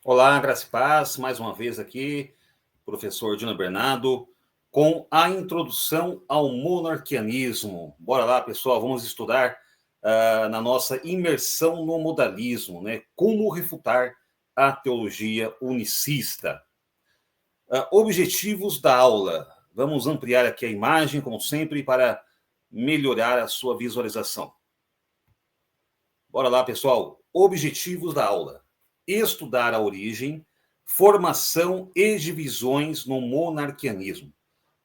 Olá, graça e paz, mais uma vez aqui, professor Dino Bernardo, com a introdução ao monarquianismo. Bora lá, pessoal, vamos estudar na nossa imersão no modalismo, né? Como refutar a teologia unicista. Objetivos da aula. Vamos ampliar aqui a imagem, como sempre, para melhorar a sua visualização. Bora lá, pessoal. Objetivos da aula: estudar a origem, formação e divisões no monarquianismo,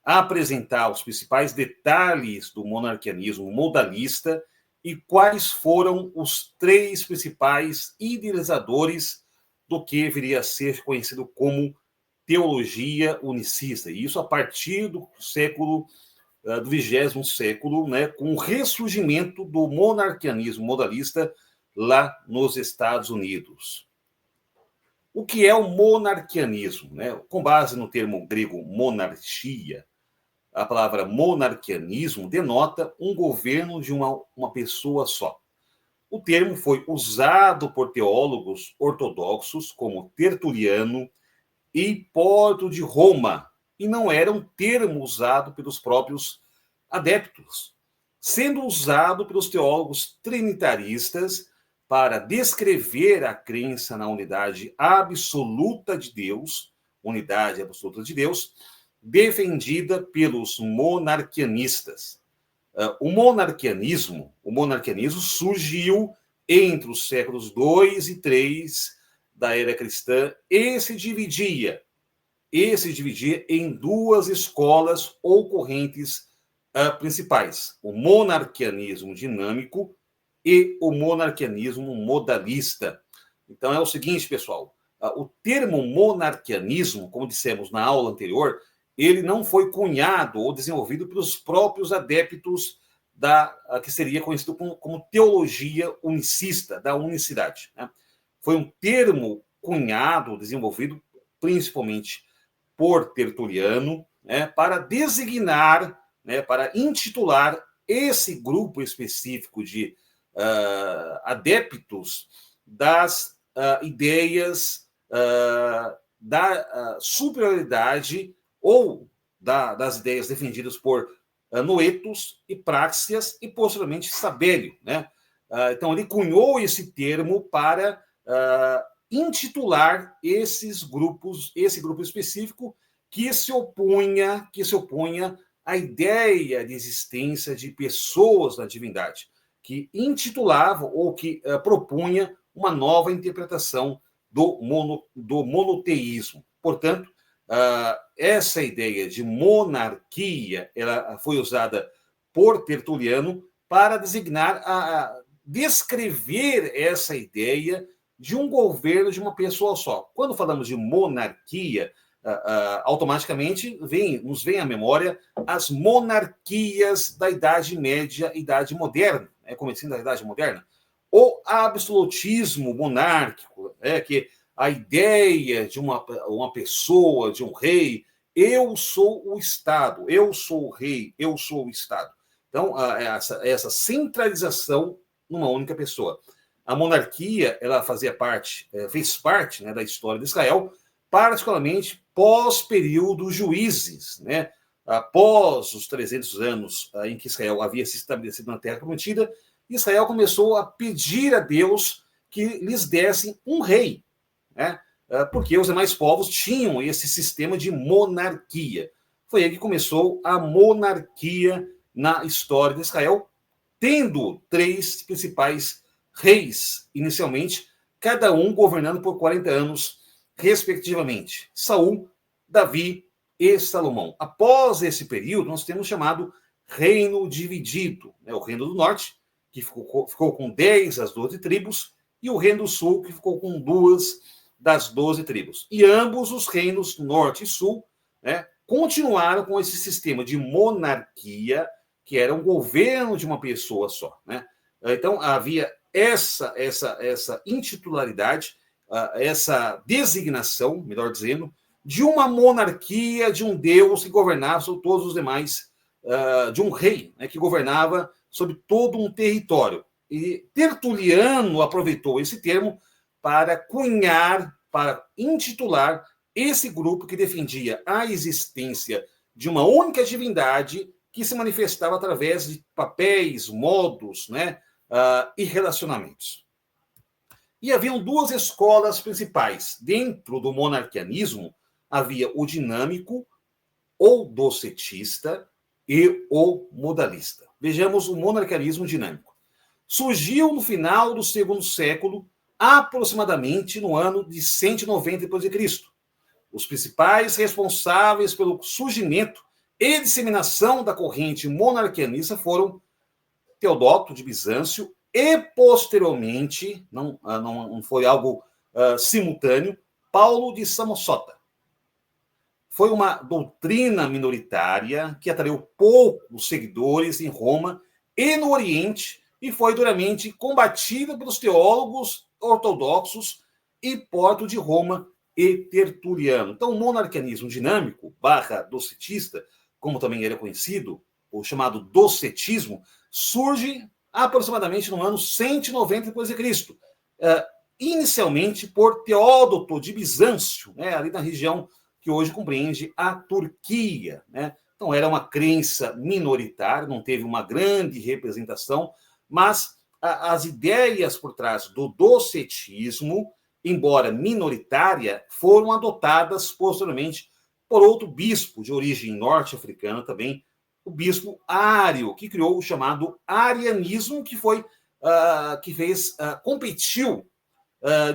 apresentar os principais detalhes do monarquianismo modalista e quais foram os três principais idealizadores do que viria a ser conhecido como teologia unicista. E isso a partir do século do 20º século, né, com o ressurgimento do monarquianismo modalista lá nos Estados Unidos. O que é o monarquianismo? Né? Com base no termo grego monarquia, a palavra monarquianismo denota um governo de uma pessoa só. O termo foi usado por teólogos ortodoxos como Tertuliano e Hipólito de Roma, e não era um termo usado pelos próprios adeptos, sendo usado pelos teólogos trinitaristas para descrever a crença na unidade absoluta de Deus, unidade absoluta de Deus, defendida pelos monarquianistas. O monarquianismo surgiu entre os séculos 2 e 3 da era cristã e se dividia em duas escolas ou correntes principais: o monarquianismo dinâmico e o monarquianismo modalista. Então é o seguinte, pessoal, o termo monarquianismo, como dissemos na aula anterior, ele não foi cunhado ou desenvolvido pelos próprios adeptos que seria conhecido como teologia unicista, da unicidade. Né? Foi um termo cunhado, desenvolvido principalmente por Tertuliano, né, para designar, né, para intitular esse grupo específico de adeptos das ideias da superioridade ou das ideias defendidas por Noetus e Práxias e, posteriormente, Sabélio. Né? Então, ele cunhou esse termo para intitular esse grupo específico que se opunha à ideia de existência de pessoas na divindade, que intitulava ou que propunha uma nova interpretação do monoteísmo. Portanto, essa ideia de monarquia ela foi usada por Tertuliano para designar, descrever essa ideia de um governo de uma pessoa só. Quando falamos de monarquia, automaticamente nos vem à memória as monarquias da Idade Média e Idade Moderna, comecinho da Idade Moderna. O absolutismo monárquico, que a ideia de uma pessoa, de um rei, eu sou o Estado, eu sou o rei, eu sou o Estado. Então, essa centralização numa única pessoa. A monarquia, ela fez parte, né, da história de Israel, particularmente pós-período juízes, né? Após os 300 anos em que Israel havia se estabelecido na Terra Prometida, Israel começou a pedir a Deus que lhes dessem um rei, né? Porque os demais povos tinham esse sistema de monarquia. Foi aí que começou a monarquia na história de Israel, tendo três principais reis, inicialmente, cada um governando por 40 anos, respectivamente: Saul, Davi e Salomão. Após esse período, nós temos o chamado Reino Dividido, né? O Reino do Norte, que ficou com 10 das 12 tribos, e o Reino do Sul, que ficou com 2 das 12 tribos. E ambos os reinos, Norte e Sul, né, continuaram com esse sistema de monarquia, que era um governo de uma pessoa só. Né? Então, havia essa intitularidade, essa designação, melhor dizendo, de uma monarquia, de um Deus que governava sobre todos os demais, de um rei, né, que governava sobre todo um território. E Tertuliano aproveitou esse termo para cunhar para intitular esse grupo que defendia a existência de uma única divindade que se manifestava através de papéis, modos, né, e relacionamentos. E haviam duas escolas principais. Dentro do monarquianismo, havia o dinâmico, ou docetista, e o modalista. Vejamos o monarquianismo dinâmico. Surgiu no final do segundo século, aproximadamente no ano de 190 d.C. Os principais responsáveis pelo surgimento e disseminação da corrente monarquianista foram Teodoto de Bizâncio e, posteriormente, não foi algo simultâneo, Paulo de Samosata. Foi uma doutrina minoritária que atraiu poucos seguidores em Roma e no Oriente e foi duramente combatida pelos teólogos ortodoxos e Porto de Roma e Tertuliano. Então, o monarquianismo dinâmico, docetista, como também era conhecido, o chamado docetismo, surge aproximadamente no ano 190 d.C., inicialmente por Teódoto de Bizâncio, né, ali na região que hoje compreende a Turquia, né? Então, era uma crença minoritária, não teve uma grande representação, mas as ideias por trás do docetismo, embora minoritária, foram adotadas posteriormente por outro bispo de origem norte-africana também, o bispo Ário, que criou o chamado arianismo, que competiu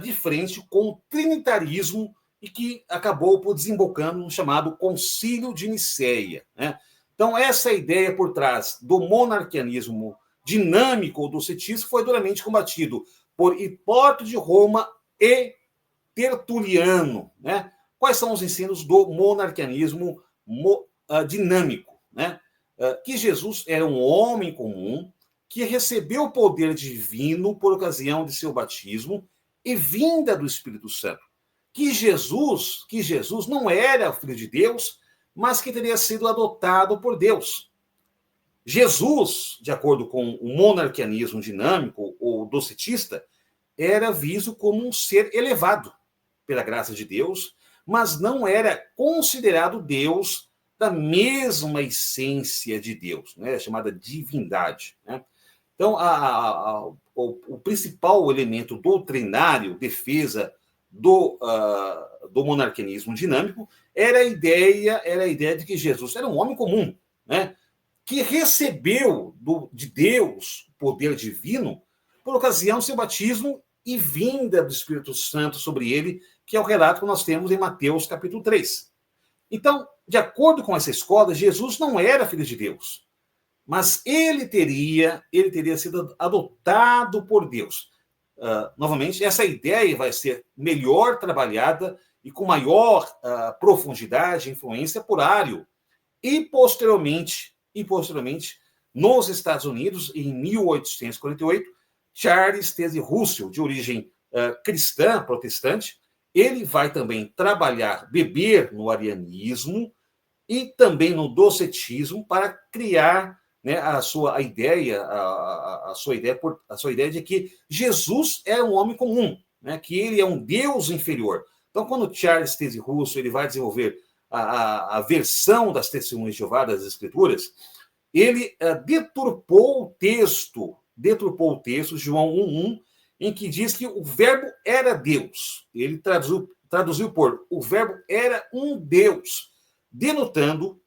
de frente com o trinitarismo e que acabou por desembocando no chamado Concílio de Nicéia, né? Então, essa ideia por trás do monarquianismo dinâmico ou docetismo foi duramente combatido por Hipólito de Roma e Tertuliano, né? Quais são os ensinos do monarquianismo dinâmico, né? Que Jesus era um homem comum que recebeu o poder divino por ocasião de seu batismo e vinda do Espírito Santo. Que Jesus não era filho de Deus, mas que teria sido adotado por Deus. Jesus, de acordo com o monarquianismo dinâmico ou docetista, era visto como um ser elevado pela graça de Deus, mas não era considerado Deus da mesma essência de Deus, né, chamada divindade, né? Então, o principal elemento doutrinário, defesa do monarquianismo dinâmico, era a ideia de que Jesus era um homem comum, né, que recebeu de Deus poder divino por ocasião do seu batismo e vinda do Espírito Santo sobre ele, que é o relato que nós temos em Mateus capítulo 3. Então, de acordo com essa escola, Jesus não era filho de Deus, mas ele teria sido adotado por Deus. Novamente, essa ideia vai ser melhor trabalhada e com maior profundidade e influência por Ário. E posteriormente, nos Estados Unidos, em 1848, Charles Taze Russell, de origem cristã, protestante, ele vai também beber no arianismo e também no docetismo para criar, né, a sua ideia de que Jesus é um homem comum, né, que ele é um Deus inferior. Então, quando Charles Taze Russell ele vai desenvolver a versão das Testemunhas de Jeová das Escrituras, ele deturpou o texto, João 1:1, em que diz que o verbo era Deus. Ele traduziu por o verbo era um Deus, denotando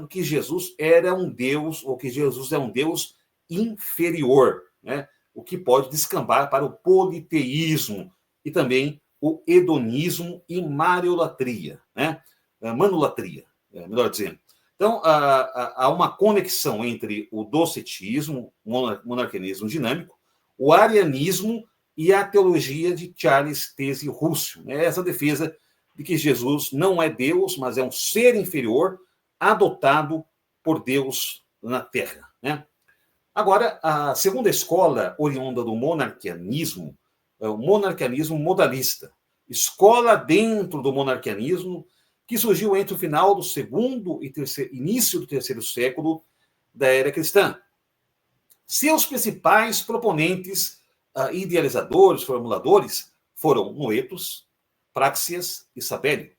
que Jesus era um Deus, ou que Jesus é um Deus inferior, né? O que pode descambar para o politeísmo e também o hedonismo e mariolatria, né? Manulatria, melhor dizendo. Então, há uma conexão entre o docetismo, monarquianismo dinâmico, o arianismo e a teologia de Charles Taze Russell, né? Essa defesa de que Jesus não é Deus, mas é um ser inferior adotado por Deus na Terra, né? Agora, a segunda escola oriunda do monarquianismo é o monarquianismo modalista, escola dentro do monarquianismo que surgiu entre o final do segundo e início do terceiro século da era cristã. Seus principais proponentes, idealizadores, formuladores, foram Noetus, Práxias e Sabélio.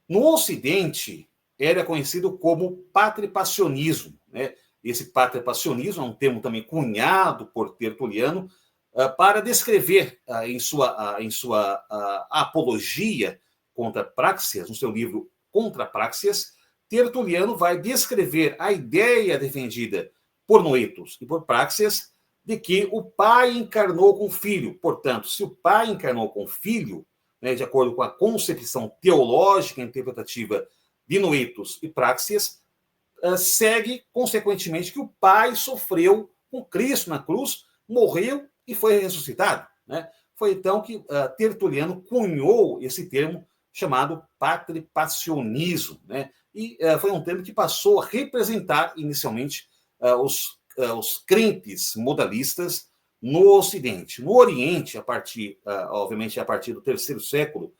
No Ocidente, era conhecido como patripacionismo, né? Esse patripacionismo é um termo também cunhado por Tertuliano para descrever em sua apologia contra Práxias, no seu livro Contra Práxias, Tertuliano vai descrever a ideia defendida por Noetus e por Práxias de que o pai encarnou com o filho. Portanto, se o pai encarnou com o filho, né, de acordo com a concepção teológica e interpretativa de Noetus e Práxias, segue, consequentemente, que o pai sofreu com Cristo na cruz, morreu e foi ressuscitado. Né? Foi então que Tertuliano cunhou esse termo chamado patripacionismo. Né? E foi um termo que passou a representar, inicialmente, os crentes modalistas no Ocidente. No Oriente, obviamente, a partir do terceiro século,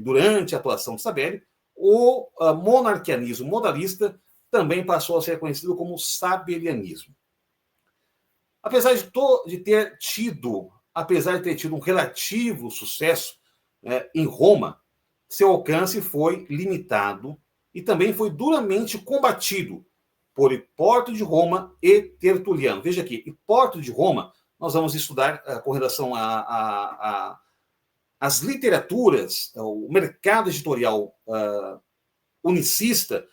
durante a atuação de Sabélio, o monarquianismo modalista também passou a ser conhecido como sabelianismo. Apesar de ter tido um relativo sucesso em Roma, seu alcance foi limitado e também foi duramente combatido por Hipólito de Roma e Tertuliano. Veja aqui, Hipólito de Roma, nós vamos estudar com relação às literaturas, o mercado editorial unicista,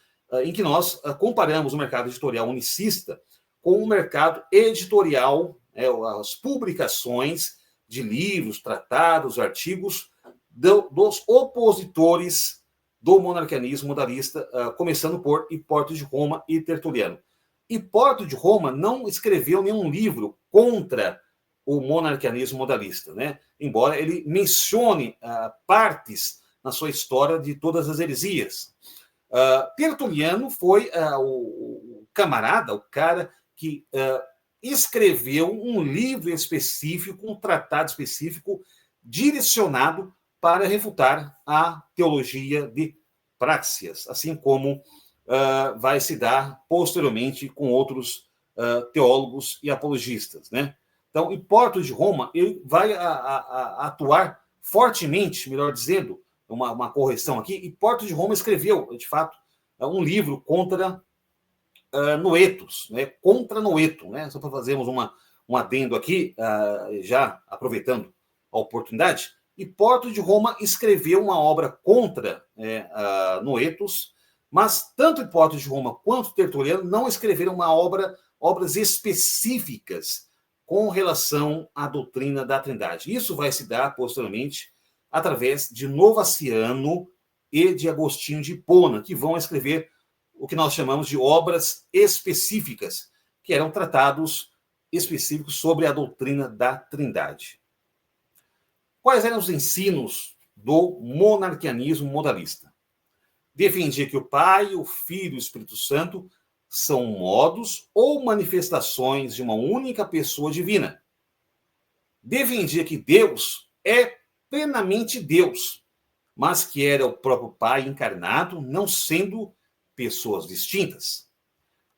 em que nós comparamos o mercado editorial unicista com o mercado editorial, as publicações de livros, tratados, artigos dos opositores do monarquianismo modalista, começando por Hipólito de Roma e Tertuliano. Hipólito de Roma não escreveu nenhum livro contra o monarquianismo modalista, né? Embora ele mencione partes na sua história de todas as heresias. Tertuliano foi o camarada, o cara que escreveu um livro específico, um tratado específico, direcionado para refutar a teologia de Práxias, assim como vai se dar posteriormente com outros teólogos e apologistas, né? Então, Hipólito de Roma ele vai atuar fortemente, melhor dizendo, uma correção aqui. Hipólito de Roma escreveu, de fato, um livro contra Noetus, né? Contra Noeto, né? Só para fazermos um adendo aqui, já aproveitando a oportunidade. Hipólito de Roma escreveu uma obra contra Noetus, mas tanto Hipólito de Roma quanto Tertuliano não escreveram obras específicas com relação à doutrina da Trindade. Isso vai se dar posteriormente através de Novaciano e de Agostinho de Hipona, que vão escrever o que nós chamamos de obras específicas, que eram tratados específicos sobre a doutrina da Trindade. Quais eram os ensinos do monarquianismo modalista? Defendia que o Pai, o Filho e o Espírito Santo são modos ou manifestações de uma única pessoa divina. Defendia que Deus é plenamente Deus, mas que era o próprio Pai encarnado, não sendo pessoas distintas.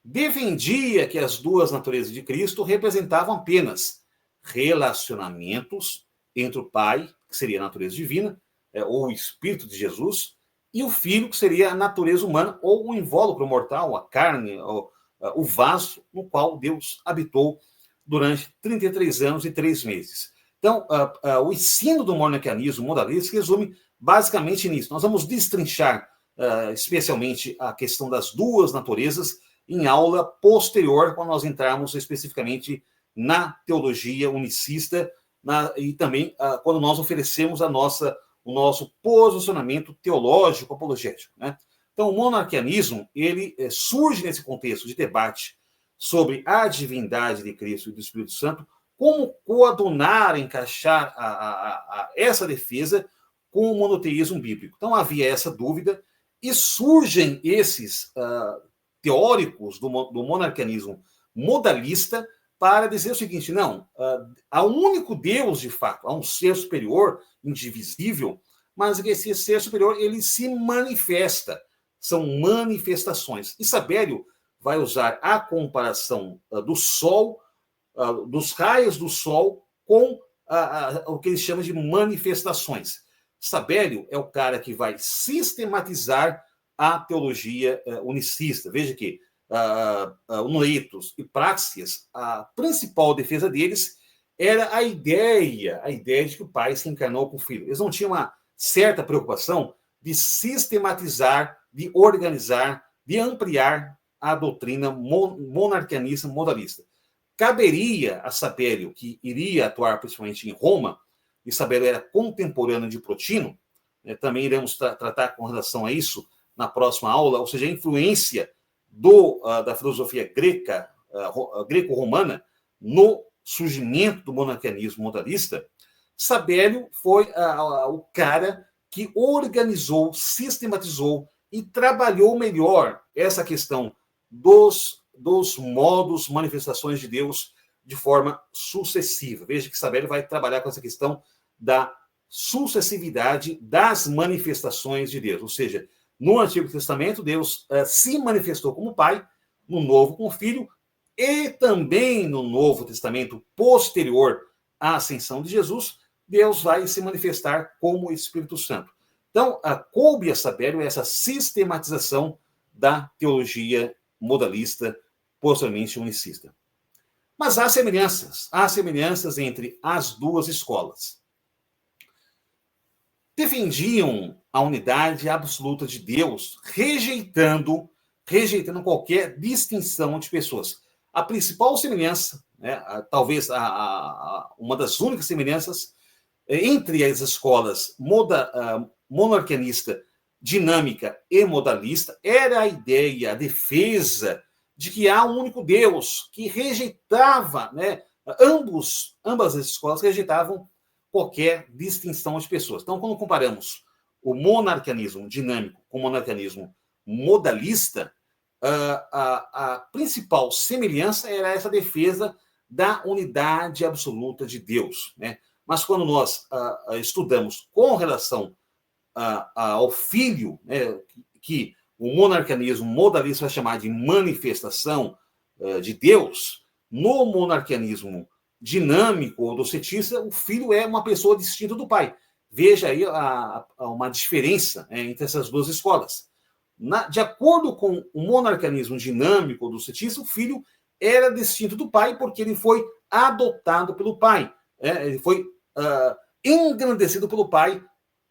Defendia que as duas naturezas de Cristo representavam apenas relacionamentos entre o Pai, que seria a natureza divina, ou o Espírito de Jesus, e o Filho, que seria a natureza humana, ou o invólucro mortal, a carne, o vaso no qual Deus habitou durante 33 anos e 3 meses. Então, o ensino do monarquianismo modalista se resume basicamente nisso. Nós vamos destrinchar especialmente a questão das duas naturezas em aula posterior, quando nós entrarmos especificamente na teologia unicista e também quando nós oferecemos o nosso posicionamento teológico apologético, né? Então, o monarquianismo ele surge nesse contexto de debate sobre a divindade de Cristo e do Espírito Santo, como coadunar, encaixar essa defesa com o monoteísmo bíblico. Então, havia essa dúvida e surgem esses teóricos do monarquianismo modalista para dizer o seguinte: não, há um único Deus de fato, há um ser superior, indivisível, mas esse ser superior ele se manifesta, são manifestações. E Sabélio vai usar a comparação do Sol, dos raios do Sol com o que eles chamam de manifestações. Sabélio é o cara que vai sistematizar a teologia unicista. Veja que Noetus e Praxeas, a principal defesa deles era a ideia de que o Pai se encarnou com o Filho. Eles não tinham uma certa preocupação de sistematizar, de organizar, de ampliar a doutrina monarquianista modalista. Caberia a Sabélio, que iria atuar principalmente em Roma, e Sabélio era contemporâneo de Plotino, também iremos tratar com relação a isso na próxima aula, ou seja, a influência da filosofia greco-romana no surgimento do monarquianismo modalista. Sabélio foi o cara que organizou, sistematizou e trabalhou melhor essa questão dos modos, manifestações de Deus de forma sucessiva. Veja que Sabélio vai trabalhar com essa questão da sucessividade das manifestações de Deus. Ou seja, no Antigo Testamento, Deus se manifestou como Pai, no Novo como Filho, e também no Novo Testamento, posterior à ascensão de Jesus, Deus vai se manifestar como Espírito Santo. Então, coube a Sabélio essa sistematização da teologia modalista, posteriormente unicista. Mas há semelhanças entre as duas escolas. Defendiam a unidade absoluta de Deus, rejeitando qualquer distinção de pessoas. A principal semelhança, talvez uma das únicas semelhanças entre as escolas monarquianista, dinâmica e modalista, era a ideia, a defesa de que há um único Deus, que rejeitava, ambas as escolas rejeitavam qualquer distinção de pessoas. Então, quando comparamos o monarquianismo dinâmico com o monarquianismo modalista, a principal semelhança era essa defesa da unidade absoluta de Deus. Mas quando nós estudamos com relação ao Filho, que o monarquianismo modalista vai chamar de manifestação de Deus, no monarquianismo dinâmico ou docetista, o Filho é uma pessoa distinta do Pai. Veja aí uma diferença entre essas duas escolas. De acordo com o monarquianismo dinâmico ou docetista, o Filho era distinto do Pai porque ele foi adotado pelo Pai. Ele foi engrandecido pelo Pai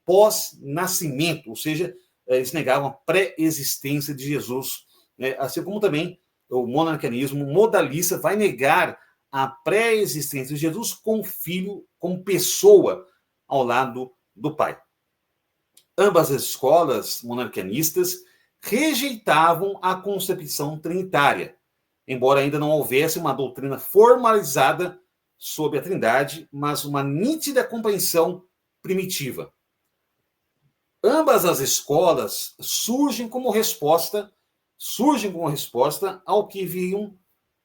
pós-nascimento, ou seja, eles negavam a pré-existência de Jesus, assim como também o monarquianismo modalista vai negar a pré-existência de Jesus como filho, como pessoa ao lado do Pai. Ambas as escolas monarquianistas rejeitavam a concepção trinitária, embora ainda não houvesse uma doutrina formalizada sobre a Trindade, mas uma nítida compreensão primitiva. Ambas as escolas surgem como resposta ao que viam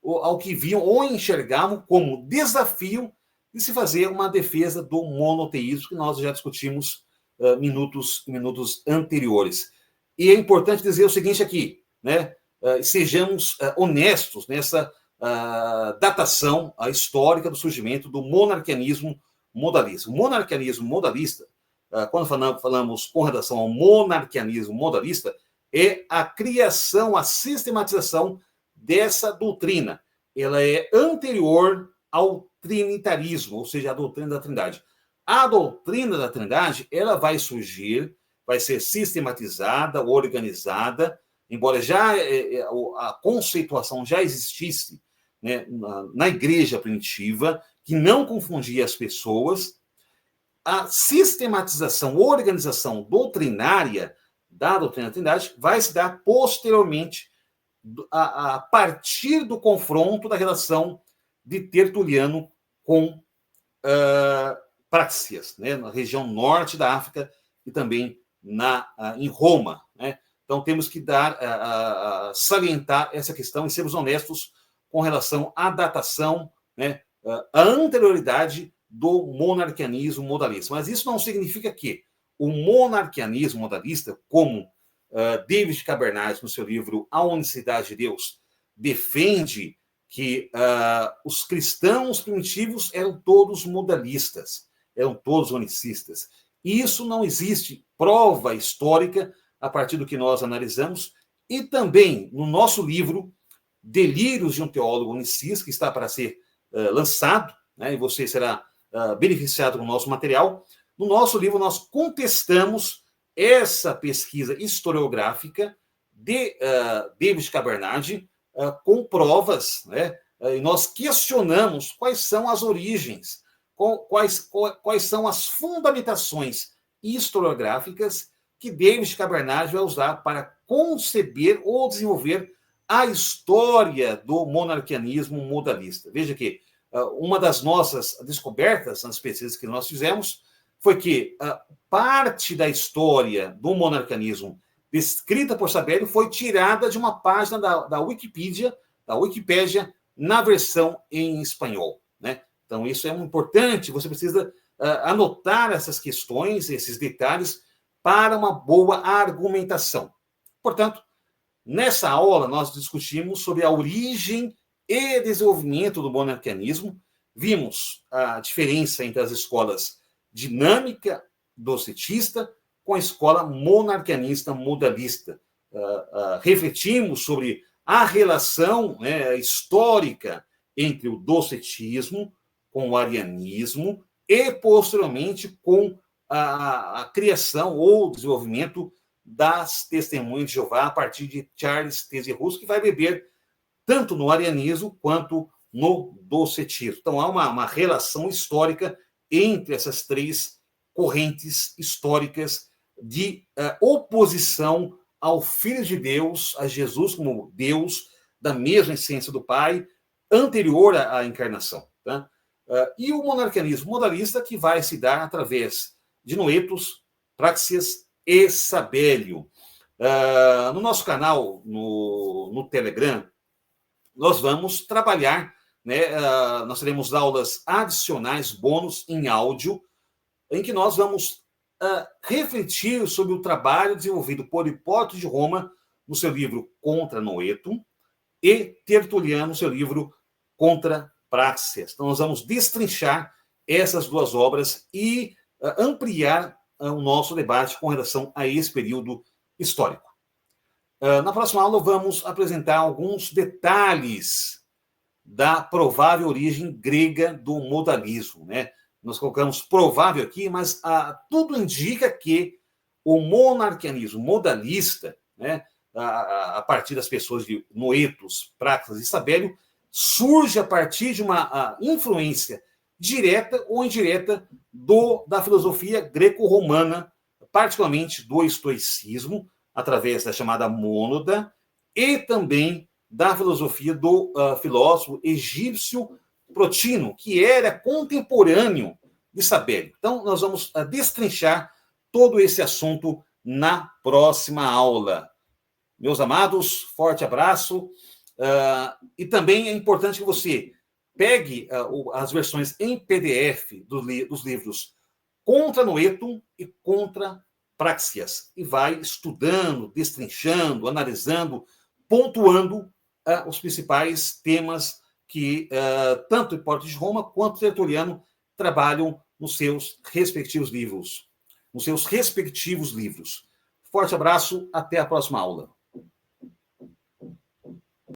ou enxergavam como desafio de se fazer uma defesa do monoteísmo, que nós já discutimos minutos anteriores. E é importante dizer o seguinte aqui, sejamos honestos nessa datação histórica do surgimento do monarquianismo modalista. O monarquianismo modalista, quando falamos com relação ao monarquianismo modalista, é a criação, a sistematização dessa doutrina. Ela é anterior ao trinitarismo, ou seja, a doutrina da Trindade. A doutrina da Trindade, ela vai surgir, vai ser sistematizada, organizada, embora já a conceituação já existisse na igreja primitiva, que não confundia as pessoas. A sistematização, organização doutrinária da doutrina da Trindade vai se dar posteriormente a partir do confronto da relação de Tertuliano com Praxeas, na região norte da África e também em Roma. Então, temos que salientar essa questão e sermos honestos com relação à datação, a anterioridade do monarquianismo modalista. Mas isso não significa que o monarquianismo modalista, como David Cabernet, no seu livro A Unicidade de Deus, defende que os cristãos primitivos eram todos modalistas, eram todos unicistas. E isso não existe prova histórica a partir do que nós analisamos. E também, no nosso livro, Delírios de um Teólogo Unicista, que está para ser lançado, né, e você será beneficiado com o nosso material. No nosso livro, nós contestamos essa pesquisa historiográfica de David Cabernade com provas, né? E nós questionamos quais são as origens, quais são as fundamentações historiográficas que David Cabernade vai usar para conceber ou desenvolver a história do monarquianismo modalista. Veja que uma das nossas descobertas nas pesquisas que nós fizemos foi que parte da história do monarquianismo descrita por Sabélio foi tirada de uma página da Wikipédia na versão em espanhol, né? Então, isso é importante, você precisa anotar essas questões, esses detalhes, para uma boa argumentação. Portanto, nessa aula, nós discutimos sobre a origem e desenvolvimento do monarquianismo, vimos a diferença entre as escolas dinâmica docetista com a escola monarquianista modalista. Refletimos sobre a relação, né, histórica entre o docetismo com o arianismo e, posteriormente, com a criação ou desenvolvimento das Testemunhas de Jeová a partir de Charles Taze Russell, que vai beber tanto no arianismo quanto no docetismo. Então, há uma relação histórica entre essas três correntes históricas de oposição ao Filho de Deus, a Jesus como Deus, da mesma essência do Pai, anterior à encarnação. Tá? E o monarquianismo modalista, que vai se dar através de Noetus, Praxeas e Sabélio. No nosso canal, no Telegram, nós vamos trabalhar, né, nós teremos aulas adicionais, bônus em áudio, em que nós vamos refletir sobre o trabalho desenvolvido por Hipólito de Roma no seu livro Contra Noetum e Tertuliano no seu livro Contra Praxeas. Então, nós vamos destrinchar essas duas obras e ampliar o nosso debate com relação a esse período histórico. Na próxima aula, vamos apresentar alguns detalhes da provável origem grega do modalismo, né? Nós colocamos provável aqui, mas tudo indica que o monarquianismo modalista, né, a partir das pessoas de Noetus, Praxeas e Sabélio, surge a partir de uma influência direta ou indireta da filosofia greco-romana, particularmente do estoicismo, através da chamada mônada, e também da filosofia do filósofo egípcio Protino, que era contemporâneo de Sabélio. Então, nós vamos destrinchar todo esse assunto na próxima aula. Meus amados, forte abraço. E também é importante que você pegue as versões em PDF dos livros Contra Noetum e Contra Praxeas e vai estudando, destrinchando, analisando, pontuando os principais temas que tanto Hipólito de Roma quanto Tertuliano trabalham nos seus respectivos livros. Forte abraço, até a próxima aula.